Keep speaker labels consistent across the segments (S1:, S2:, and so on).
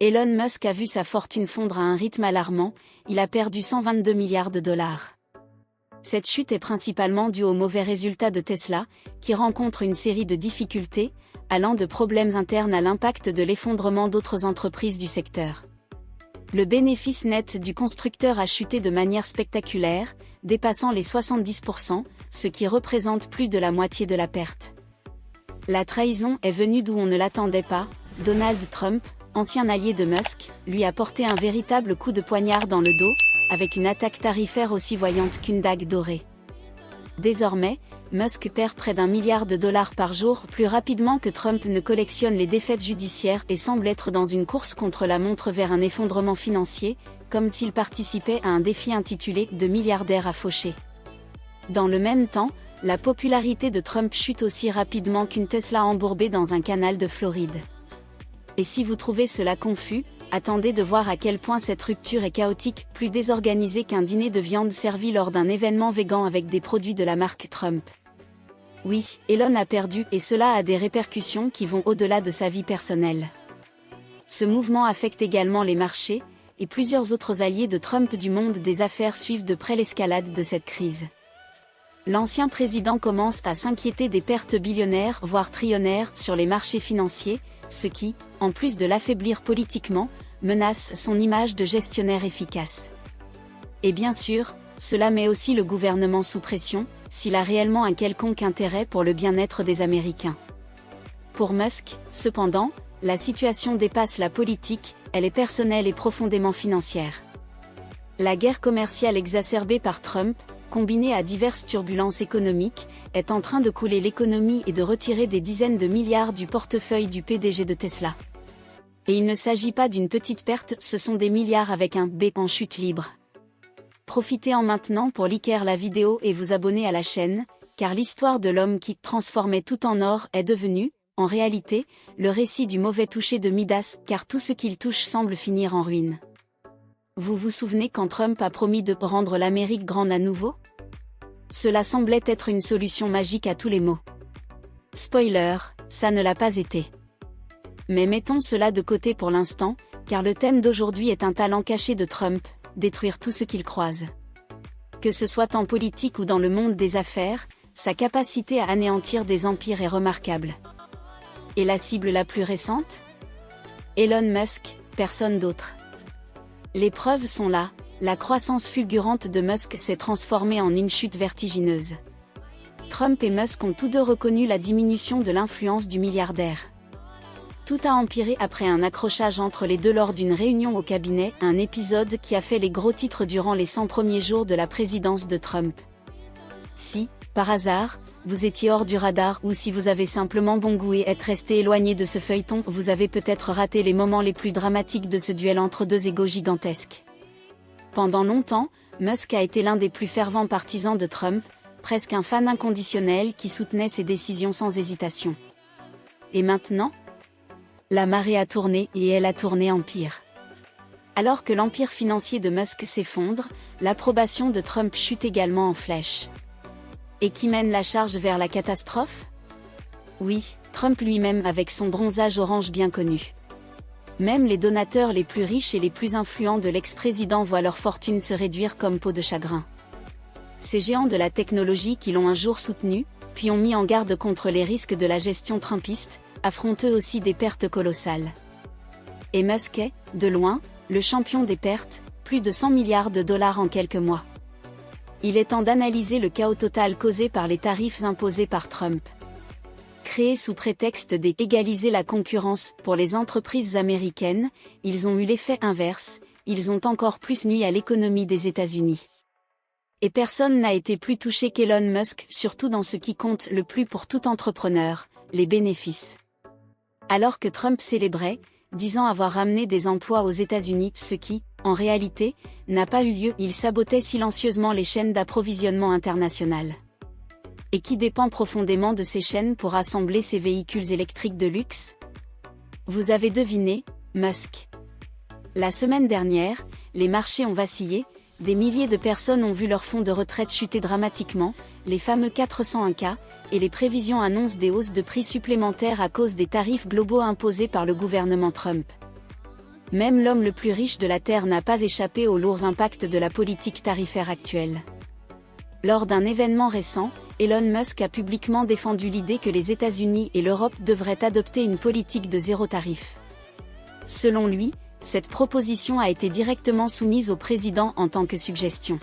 S1: Elon Musk a vu sa fortune fondre à un rythme alarmant, il a perdu 122 milliards de dollars. Cette chute est principalement due aux mauvais résultats de Tesla, qui rencontre une série de difficultés, allant de problèmes internes à l'impact de l'effondrement d'autres entreprises du secteur. Le bénéfice net du constructeur a chuté de manière spectaculaire, dépassant les 70%, ce qui représente plus de la moitié de la perte. La trahison est venue d'où on ne l'attendait pas. Donald Trump, ancien allié de Musk, lui a porté un véritable coup de poignard dans le dos, avec une attaque tarifaire aussi voyante qu'une dague dorée. Désormais, Musk perd près d'1 milliard de dollars par jour plus rapidement que Trump ne collectionne les défaites judiciaires et semble être dans une course contre la montre vers un effondrement financier, comme s'il participait à un défi intitulé « De milliardaires à faucher ». Dans le même temps, la popularité de Trump chute aussi rapidement qu'une Tesla embourbée dans un canal de Floride. Et si vous trouvez cela confus, attendez de voir à quel point cette rupture est chaotique, plus désorganisée qu'un dîner de viande servi lors d'un événement végan avec des produits de la marque Trump. Oui, Elon a perdu et cela a des répercussions qui vont au-delà de sa vie personnelle. Ce mouvement affecte également les marchés, et plusieurs autres alliés de Trump du monde des affaires suivent de près l'escalade de cette crise. L'ancien président commence à s'inquiéter des pertes billionnaires voire trillionnaires sur les marchés financiers, ce qui, en plus de l'affaiblir politiquement, menace son image de gestionnaire efficace. Et bien sûr, cela met aussi le gouvernement sous pression, s'il a réellement un quelconque intérêt pour le bien-être des Américains. Pour Musk, cependant, la situation dépasse la politique, elle est personnelle et profondément financière. La guerre commerciale exacerbée par Trump, combinée à diverses turbulences économiques, est en train de couler l'économie et de retirer des dizaines de milliards du portefeuille du PDG de Tesla. Et il ne s'agit pas d'une petite perte, ce sont des milliards avec un B en chute libre. Profitez-en maintenant pour liker la vidéo et vous abonner à la chaîne, car l'histoire de l'homme qui transformait tout en or est devenue, en réalité, le récit du mauvais toucher de Midas, car tout ce qu'il touche semble finir en ruine. Vous vous souvenez quand Trump a promis de rendre l'Amérique grande à nouveau? Cela semblait être une solution magique à tous les maux. Spoiler, ça ne l'a pas été. Mais mettons cela de côté pour l'instant, car le thème d'aujourd'hui est un talent caché de Trump, détruire tout ce qu'il croise. Que ce soit en politique ou dans le monde des affaires, sa capacité à anéantir des empires est remarquable. Et la cible la plus récente? Elon Musk, personne d'autre. Les preuves sont là, la croissance fulgurante de Musk s'est transformée en une chute vertigineuse. Trump et Musk ont tous deux reconnu la diminution de l'influence du milliardaire. Tout a empiré après un accrochage entre les deux lors d'une réunion au cabinet, un épisode qui a fait les gros titres durant les 100 premiers jours de la présidence de Trump. Si, par hasard, vous étiez hors du radar ou si vous avez simplement bon goût et êtes resté éloigné de ce feuilleton, vous avez peut-être raté les moments les plus dramatiques de ce duel entre deux égos gigantesques. Pendant longtemps, Musk a été l'un des plus fervents partisans de Trump, presque un fan inconditionnel qui soutenait ses décisions sans hésitation. Et maintenant? La marée a tourné et elle a tourné en pire. Alors que l'empire financier de Musk s'effondre, l'approbation de Trump chute également en flèche. Et qui mène la charge vers la catastrophe? Oui, Trump lui-même avec son bronzage orange bien connu. Même les donateurs les plus riches et les plus influents de l'ex-président voient leur fortune se réduire comme peau de chagrin. Ces géants de la technologie qui l'ont un jour soutenu, puis ont mis en garde contre les risques de la gestion trumpiste, affrontent eux aussi des pertes colossales. Et Musk est, de loin, le champion des pertes, plus de 100 milliards de dollars en quelques mois. Il est temps d'analyser le chaos total causé par les tarifs imposés par Trump. Créés sous prétexte d'égaliser la concurrence pour les entreprises américaines, ils ont eu l'effet inverse, ils ont encore plus nui à l'économie des États-Unis. Et personne n'a été plus touché qu'Elon Musk, surtout dans ce qui compte le plus pour tout entrepreneur, les bénéfices. Alors que Trump célébrait, disant avoir ramené des emplois aux États-Unis, ce qui, en réalité, n'a pas eu lieu, il sabotait silencieusement les chaînes d'approvisionnement internationales. Et qui dépend profondément de ces chaînes pour assembler ces véhicules électriques de luxe? Vous avez deviné, Musk. La semaine dernière, les marchés ont vacillé, des milliers de personnes ont vu leur fonds de retraite chuter dramatiquement, les fameux 401K, et les prévisions annoncent des hausses de prix supplémentaires à cause des tarifs globaux imposés par le gouvernement Trump. Même l'homme le plus riche de la Terre n'a pas échappé aux lourds impacts de la politique tarifaire actuelle. Lors d'un événement récent, Elon Musk a publiquement défendu l'idée que les États-Unis et l'Europe devraient adopter une politique de zéro tarif. Selon lui, cette proposition a été directement soumise au président en tant que suggestion.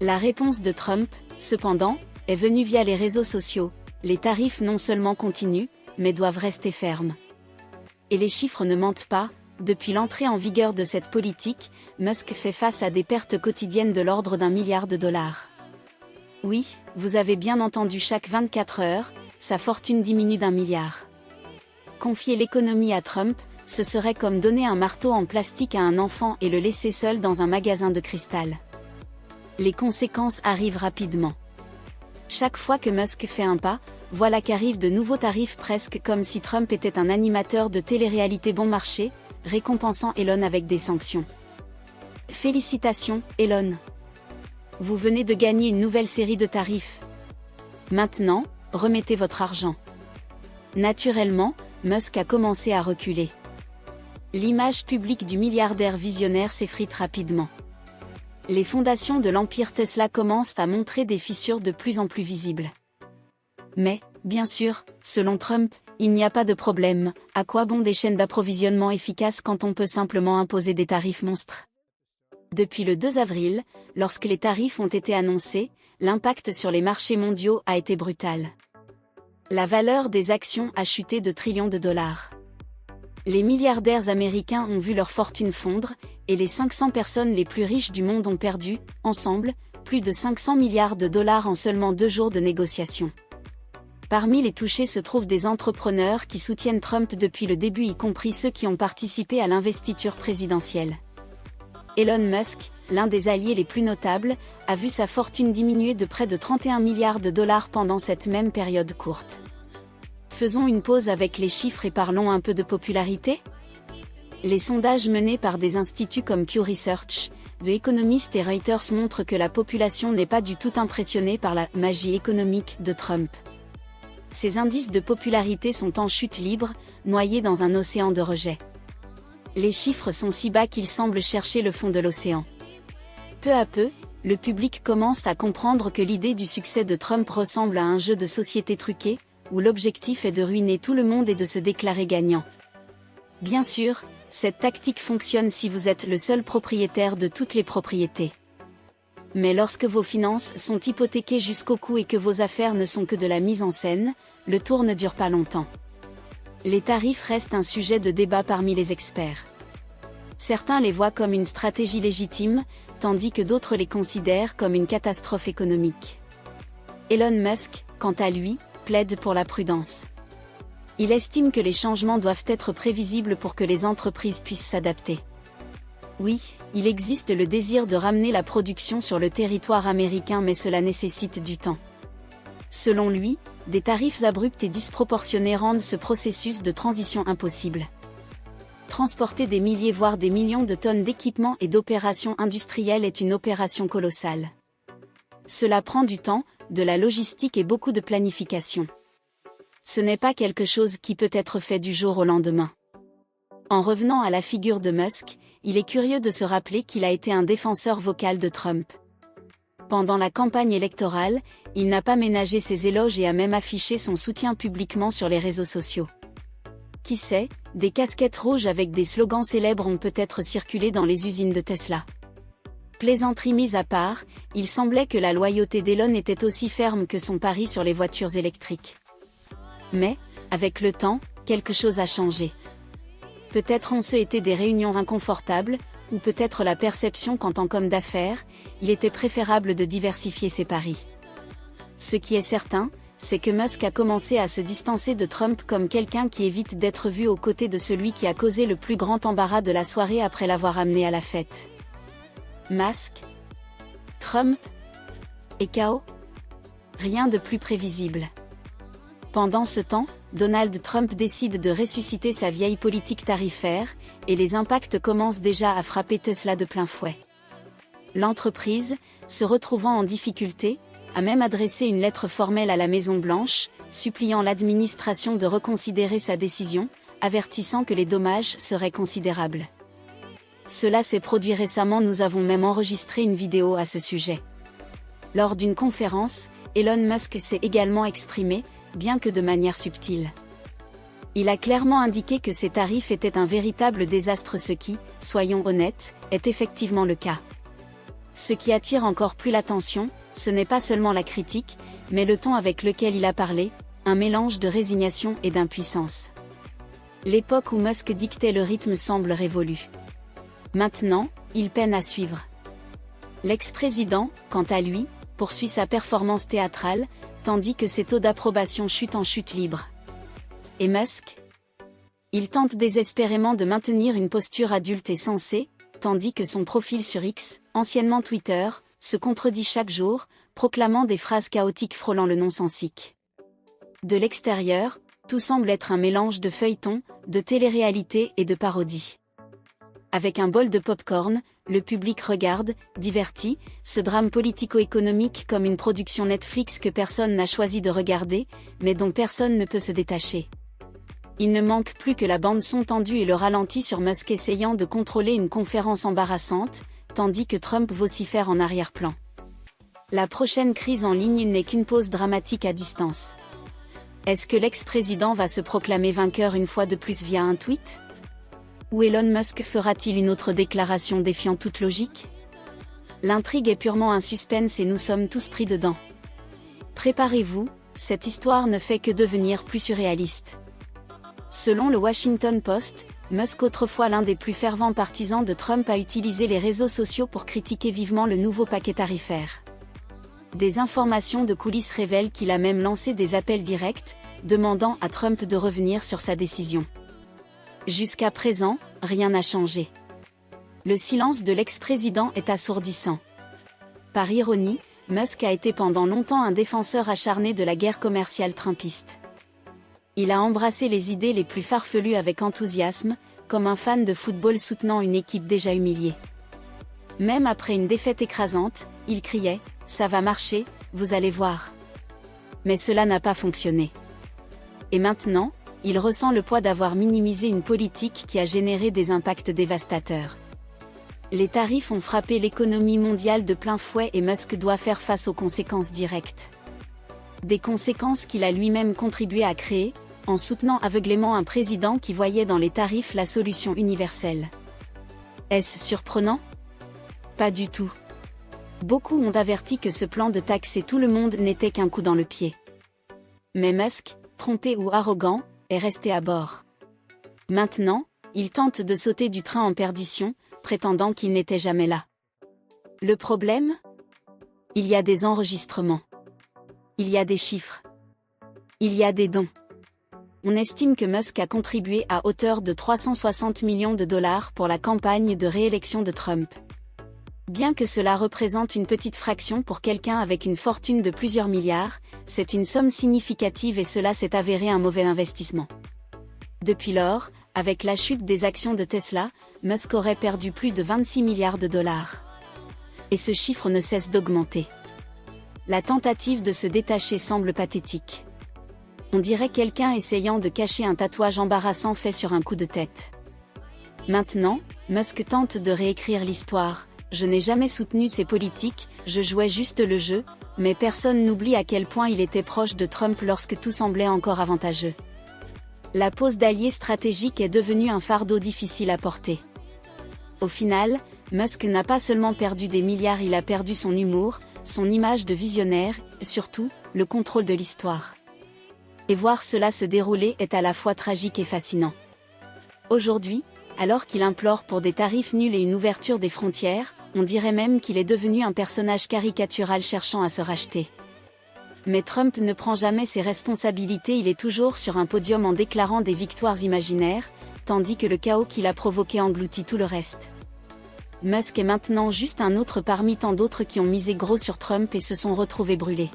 S1: La réponse de Trump, cependant, est venue via les réseaux sociaux. Les tarifs non seulement continuent, mais doivent rester fermes. Et les chiffres ne mentent pas. Depuis l'entrée en vigueur de cette politique, Musk fait face à des pertes quotidiennes de l'ordre d'1 milliard de dollars. Oui, vous avez bien entendu, chaque 24 heures, sa fortune diminue d'1 milliard. Confier l'économie à Trump, ce serait comme donner un marteau en plastique à un enfant et le laisser seul dans un magasin de cristal. Les conséquences arrivent rapidement. Chaque fois que Musk fait un pas, voilà qu'arrivent de nouveaux tarifs, presque comme si Trump était un animateur de télé-réalité bon marché, récompensant Elon avec des sanctions. Félicitations, Elon. Vous venez de gagner une nouvelle série de tarifs. Maintenant, remettez votre argent. Naturellement, Musk a commencé à reculer. L'image publique du milliardaire visionnaire s'effrite rapidement. Les fondations de l'empire Tesla commencent à montrer des fissures de plus en plus visibles. Mais, bien sûr, selon Trump, il n'y a pas de problème. À quoi bon des chaînes d'approvisionnement efficaces quand on peut simplement imposer des tarifs monstres? Depuis le 2 avril, lorsque les tarifs ont été annoncés, l'impact sur les marchés mondiaux a été brutal. La valeur des actions a chuté de trillions de dollars. Les milliardaires américains ont vu leur fortune fondre, et les 500 personnes les plus riches du monde ont perdu, ensemble, plus de 500 milliards de dollars en seulement 2 jours de négociations. Parmi les touchés se trouvent des entrepreneurs qui soutiennent Trump depuis le début, y compris ceux qui ont participé à l'investiture présidentielle. Elon Musk, l'un des alliés les plus notables, a vu sa fortune diminuer de près de 31 milliards de dollars pendant cette même période courte. Faisons une pause avec les chiffres et parlons un peu de popularité. Les sondages menés par des instituts comme Pew Research, The Economist et Reuters montrent que la population n'est pas du tout impressionnée par la « magie économique » de Trump. Ces indices de popularité sont en chute libre, noyés dans un océan de rejet. Les chiffres sont si bas qu'ils semblent chercher le fond de l'océan. Peu à peu, le public commence à comprendre que l'idée du succès de Trump ressemble à un jeu de société truqué, où l'objectif est de ruiner tout le monde et de se déclarer gagnant. Bien sûr, cette tactique fonctionne si vous êtes le seul propriétaire de toutes les propriétés. Mais lorsque vos finances sont hypothéquées jusqu'au cou et que vos affaires ne sont que de la mise en scène, le tour ne dure pas longtemps. Les tarifs restent un sujet de débat parmi les experts. Certains les voient comme une stratégie légitime, tandis que d'autres les considèrent comme une catastrophe économique. Elon Musk, quant à lui, plaide pour la prudence. Il estime que les changements doivent être prévisibles pour que les entreprises puissent s'adapter. Oui, il existe le désir de ramener la production sur le territoire américain, mais cela nécessite du temps. Selon lui, des tarifs abrupts et disproportionnés rendent ce processus de transition impossible. Transporter des milliers voire des millions de tonnes d'équipements et d'opérations industrielles est une opération colossale. Cela prend du temps, de la logistique et beaucoup de planification. Ce n'est pas quelque chose qui peut être fait du jour au lendemain. En revenant à la figure de Musk, il est curieux de se rappeler qu'il a été un défenseur vocal de Trump. Pendant la campagne électorale, il n'a pas ménagé ses éloges et a même affiché son soutien publiquement sur les réseaux sociaux. Qui sait, des casquettes rouges avec des slogans célèbres ont peut-être circulé dans les usines de Tesla. Plaisanterie mise à part, il semblait que la loyauté d'Elon était aussi ferme que son pari sur les voitures électriques. Mais, avec le temps, quelque chose a changé. Peut-être ont-ce été des réunions inconfortables, ou peut-être la perception qu'en tant qu'homme d'affaires, il était préférable de diversifier ses paris. Ce qui est certain, c'est que Musk a commencé à se distancer de Trump comme quelqu'un qui évite d'être vu aux côtés de celui qui a causé le plus grand embarras de la soirée après l'avoir amené à la fête. Musk, Trump et KO. Rien de plus prévisible. Pendant ce temps, Donald Trump décide de ressusciter sa vieille politique tarifaire, et les impacts commencent déjà à frapper Tesla de plein fouet. L'entreprise, se retrouvant en difficulté, a même adressé une lettre formelle à la Maison-Blanche, suppliant l'administration de reconsidérer sa décision, avertissant que les dommages seraient considérables. Cela s'est produit récemment, nous avons même enregistré une vidéo à ce sujet. Lors d'une conférence, Elon Musk s'est également exprimé, bien que de manière subtile. Il a clairement indiqué que ces tarifs étaient un véritable désastre, ce qui, soyons honnêtes, est effectivement le cas. Ce qui attire encore plus l'attention, ce n'est pas seulement la critique, mais le ton avec lequel il a parlé, un mélange de résignation et d'impuissance. L'époque où Musk dictait le rythme semble révolue. Maintenant, il peine à suivre. L'ex-président, quant à lui, poursuit sa performance théâtrale, tandis que ses taux d'approbation chutent en chute libre. Et Musk? Il tente désespérément de maintenir une posture adulte et sensée, tandis que son profil sur X, anciennement Twitter, se contredit chaque jour, proclamant des phrases chaotiques frôlant le non-sensique. De l'extérieur, tout semble être un mélange de feuilleton, de télé-réalité et de parodie. Avec un bol de pop-corn, le public regarde, diverti, ce drame politico-économique comme une production Netflix que personne n'a choisi de regarder, mais dont personne ne peut se détacher. Il ne manque plus que la bande-son tendue et le ralenti sur Musk essayant de contrôler une conférence embarrassante, tandis que Trump vocifère en arrière-plan. La prochaine crise en ligne n'est qu'une pause dramatique à distance. Est-ce que l'ex-président va se proclamer vainqueur une fois de plus via un tweet? Ou Elon Musk fera-t-il une autre déclaration défiant toute logique? L'intrigue est purement un suspense et nous sommes tous pris dedans. Préparez-vous, cette histoire ne fait que devenir plus surréaliste. Selon le Washington Post, Musk, autrefois l'un des plus fervents partisans de Trump, a utilisé les réseaux sociaux pour critiquer vivement le nouveau paquet tarifaire. Des informations de coulisses révèlent qu'il a même lancé des appels directs, demandant à Trump de revenir sur sa décision. Jusqu'à présent, rien n'a changé. Le silence de l'ex-président est assourdissant. Par ironie, Musk a été pendant longtemps un défenseur acharné de la guerre commerciale trumpiste. Il a embrassé les idées les plus farfelues avec enthousiasme, comme un fan de football soutenant une équipe déjà humiliée. Même après une défaite écrasante, il criait « Ça va marcher, vous allez voir ». Mais cela n'a pas fonctionné. Et maintenant, il ressent le poids d'avoir minimisé une politique qui a généré des impacts dévastateurs. Les tarifs ont frappé l'économie mondiale de plein fouet et Musk doit faire face aux conséquences directes. Des conséquences qu'il a lui-même contribué à créer, en soutenant aveuglément un président qui voyait dans les tarifs la solution universelle. Est-ce surprenant? Pas du tout. Beaucoup ont averti que ce plan de taxer tout le monde n'était qu'un coup dans le pied. Mais Musk, trompé ou arrogant, est resté à bord. Maintenant, il tente de sauter du train en perdition, prétendant qu'il n'était jamais là. Le problème? Il y a des enregistrements. Il y a des chiffres. Il y a des dons. On estime que Musk a contribué à hauteur de 360 millions de dollars pour la campagne de réélection de Trump. Bien que cela représente une petite fraction pour quelqu'un avec une fortune de plusieurs milliards, c'est une somme significative et cela s'est avéré un mauvais investissement. Depuis lors, avec la chute des actions de Tesla, Musk aurait perdu plus de 26 milliards de dollars. Et ce chiffre ne cesse d'augmenter. La tentative de se détacher semble pathétique. On dirait quelqu'un essayant de cacher un tatouage embarrassant fait sur un coup de tête. Maintenant, Musk tente de réécrire l'histoire. Je n'ai jamais soutenu ces politiques, je jouais juste le jeu, mais personne n'oublie à quel point il était proche de Trump lorsque tout semblait encore avantageux. La pose d'allié stratégique est devenue un fardeau difficile à porter. Au final, Musk n'a pas seulement perdu des milliards, il a perdu son humour, son image de visionnaire, surtout, le contrôle de l'histoire. Et voir cela se dérouler est à la fois tragique et fascinant. Aujourd'hui, alors qu'il implore pour des tarifs nuls et une ouverture des frontières, on dirait même qu'il est devenu un personnage caricatural cherchant à se racheter. Mais Trump ne prend jamais ses responsabilités, il est toujours sur un podium en déclarant des victoires imaginaires, tandis que le chaos qu'il a provoqué engloutit tout le reste. Musk est maintenant juste un autre parmi tant d'autres qui ont misé gros sur Trump et se sont retrouvés brûlés.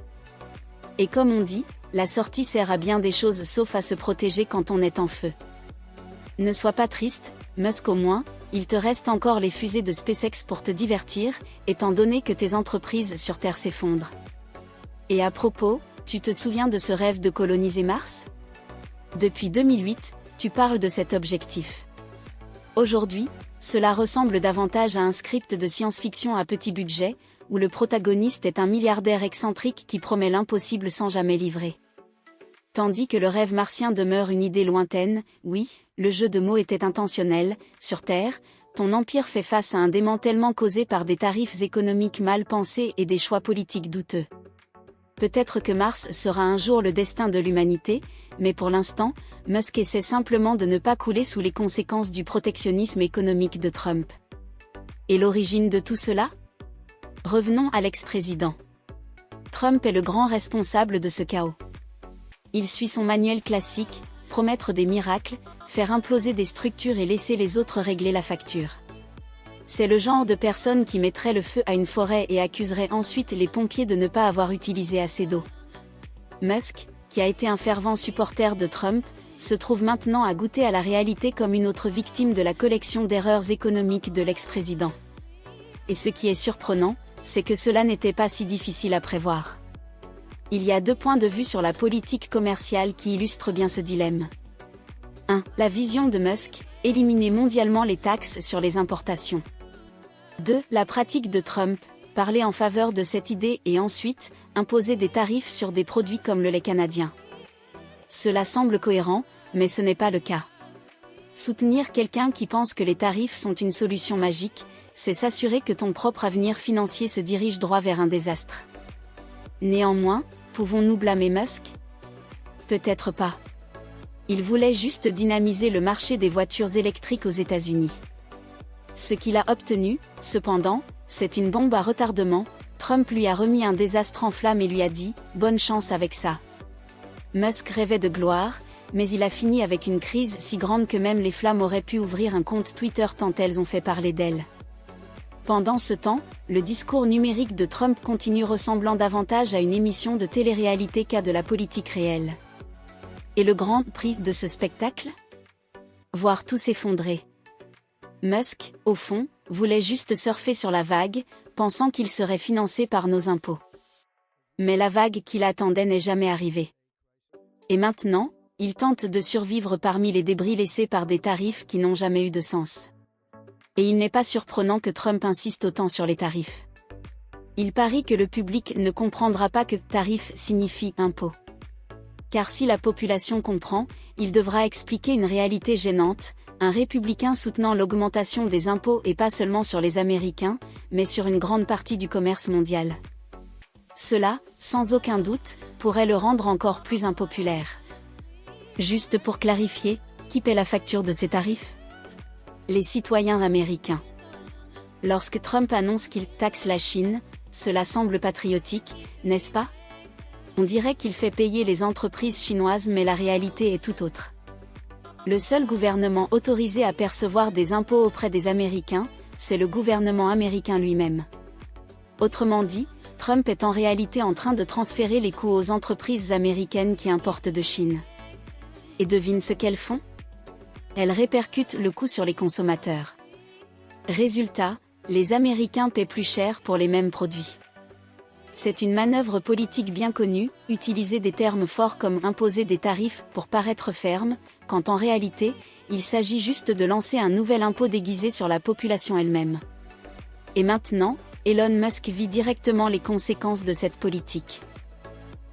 S1: Et comme on dit, la sortie sert à bien des choses sauf à se protéger quand on est en feu. Ne sois pas triste, Musk, au moins, il te reste encore les fusées de SpaceX pour te divertir, étant donné que tes entreprises sur Terre s'effondrent. Et à propos, tu te souviens de ce rêve de coloniser Mars? Depuis 2008, tu parles de cet objectif. Aujourd'hui, Cela ressemble davantage à un script de science-fiction à petit budget, où le protagoniste est un milliardaire excentrique qui promet l'impossible sans jamais livrer. Tandis que le rêve martien demeure une idée lointaine, oui, le jeu de mots était intentionnel, sur Terre, ton empire fait face à un démantèlement causé par des tarifs économiques mal pensés et des choix politiques douteux. Peut-être que Mars sera un jour le destin de l'humanité, mais pour l'instant, Musk essaie simplement de ne pas couler sous les conséquences du protectionnisme économique de Trump. Et l'origine de tout cela ? Revenons à l'ex-président. Trump est le grand responsable de ce chaos. Il suit son manuel classique, promettre des miracles, faire imploser des structures et laisser les autres régler la facture. C'est le genre de personne qui mettrait le feu à une forêt et accuserait ensuite les pompiers de ne pas avoir utilisé assez d'eau. Musk, qui a été un fervent supporter de Trump, se trouve maintenant à goûter à la réalité comme une autre victime de la collection d'erreurs économiques de l'ex-président. Et ce qui est surprenant, c'est que cela n'était pas si difficile à prévoir. Il y a 2 points de vue sur la politique commerciale qui illustrent bien ce dilemme. 1. La vision de Musk, éliminer mondialement les taxes sur les importations. 2. La pratique de Trump, parler en faveur de cette idée et ensuite, imposer des tarifs sur des produits comme le lait canadien. Cela semble cohérent, mais ce n'est pas le cas. Soutenir quelqu'un qui pense que les tarifs sont une solution magique, c'est s'assurer que ton propre avenir financier se dirige droit vers un désastre. Néanmoins, pouvons-nous blâmer Musk ? Peut-être pas. Il voulait juste dynamiser le marché des voitures électriques aux États-Unis. Ce qu'il a obtenu, cependant, c'est une bombe à retardement. Trump lui a remis un désastre en flammes et lui a dit « bonne chance avec ça ». Musk rêvait de gloire, mais il a fini avec une crise si grande que même les flammes auraient pu ouvrir un compte Twitter tant elles ont fait parler d'elles. Pendant ce temps, le discours numérique de Trump continue ressemblant davantage à une émission de télé-réalité qu'à de la politique réelle. Et le grand prix de ce spectacle ? Voir tout s'effondrer. Musk, au fond, voulait juste surfer sur la vague, pensant qu'il serait financé par nos impôts. Mais la vague qu'il attendait n'est jamais arrivée. Et maintenant, il tente de survivre parmi les débris laissés par des tarifs qui n'ont jamais eu de sens. Et il n'est pas surprenant que Trump insiste autant sur les tarifs. Il parie que le public ne comprendra pas que tarif signifie impôt. Car si la population comprend, il devra expliquer une réalité gênante, un républicain soutenant l'augmentation des impôts et pas seulement sur les Américains, mais sur une grande partie du commerce mondial. Cela, sans aucun doute, pourrait le rendre encore plus impopulaire. Juste pour clarifier, qui paie la facture de ces tarifs ? Les citoyens américains. Lorsque Trump annonce qu'il taxe la Chine, cela semble patriotique, n'est-ce pas ? On dirait qu'il fait payer les entreprises chinoises mais la réalité est tout autre. Le seul gouvernement autorisé à percevoir des impôts auprès des Américains, c'est le gouvernement américain lui-même. Autrement dit, Trump est en réalité en train de transférer les coûts aux entreprises américaines qui importent de Chine. Et devine ce qu'elles font ? Elles répercutent le coût sur les consommateurs. Résultat, les Américains paient plus cher pour les mêmes produits. C'est une manœuvre politique bien connue, utiliser des termes forts comme imposer des tarifs pour paraître ferme, quand en réalité, il s'agit juste de lancer un nouvel impôt déguisé sur la population elle-même. Et maintenant, Elon Musk vit directement les conséquences de cette politique.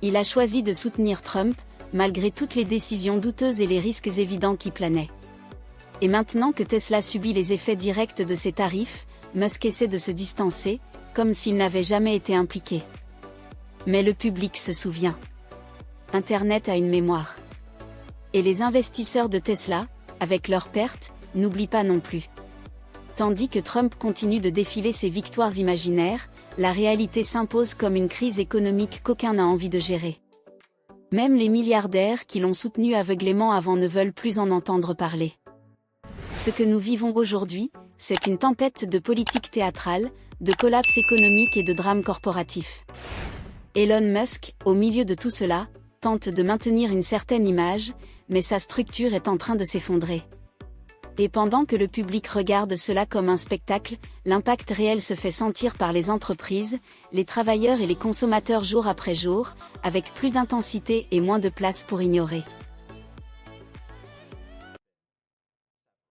S1: Il a choisi de soutenir Trump, malgré toutes les décisions douteuses et les risques évidents qui planaient. Et maintenant que Tesla subit les effets directs de ces tarifs, Musk essaie de se distancer, comme s'il n'avait jamais été impliqué. Mais le public se souvient. Internet a une mémoire. Et les investisseurs de Tesla, avec leurs pertes, n'oublient pas non plus. Tandis que Trump continue de défiler ses victoires imaginaires, la réalité s'impose comme une crise économique qu'aucun n'a envie de gérer. Même les milliardaires qui l'ont soutenu aveuglément avant ne veulent plus en entendre parler. Ce que nous vivons aujourd'hui, c'est une tempête de politique théâtrale, de collapse économique et de drame corporatif. Elon Musk, au milieu de tout cela, tente de maintenir une certaine image, mais sa structure est en train de s'effondrer. Et pendant que le public regarde cela comme un spectacle, l'impact réel se fait sentir par les entreprises, les travailleurs et les consommateurs jour après jour, avec plus d'intensité et moins de place pour ignorer.